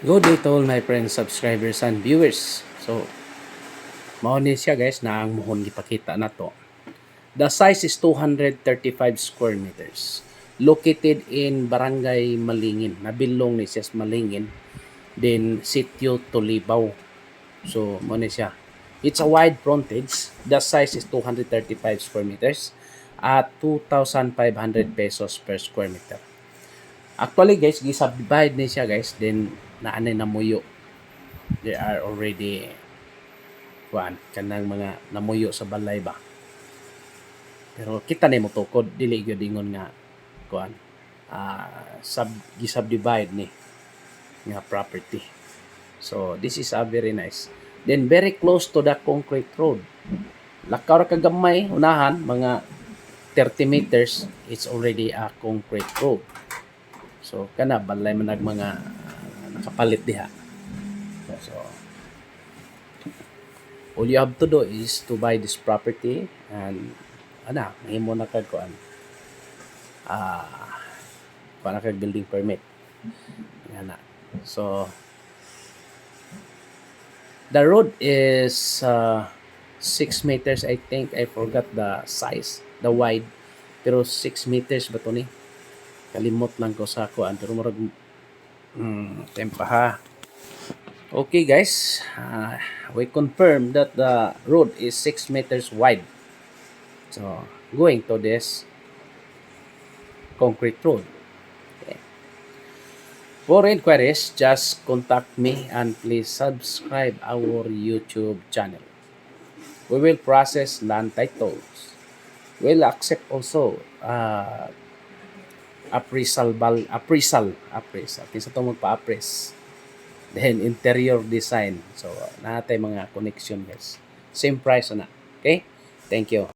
Good day to all my friends, subscribers, and viewers. So, mao ni siya guys na ang mohon gipakita na to. The size is 235 square meters. Located in Barangay Malingin. Nabilong ni siya sa Malingin. Then, Sitio Tulibaw. So, mao ni siya. It's a wide frontage. The size is 235 square meters at 2,500 pesos per square meter. Actually guys, gi-subdivide ni siya guys. Then, naanay na muyo. There are already kanang mga namuyo sa balay ba. Pero kita na mo tukod dili gyud ingon nga subdivide ni nga property. So this is very nice. Then very close to the concrete road. Lakaw ra kagamay unahan mga 30 meters, it's already a concrete road. So kana balay man mga nakapalit diha. So all you have to do is to buy this property and mahimo na kag kuan kag building permit. So the road is 6 meters, I think. I forgot the size, the wide, pero 6 meters ba to ni? Kalimot lang ko sa kuan, pero murag tempaha. Okay guys, we confirm that the road is 6 meters wide. So, going to this concrete road. Okay. For inquiries, just contact me and please subscribe our YouTube channel. We will process land titles. We'll accept also appraisal. Kinsa to mo pa-appraise. Then interior design. So natay mga connection guys. Same price na. Okay? Thank you.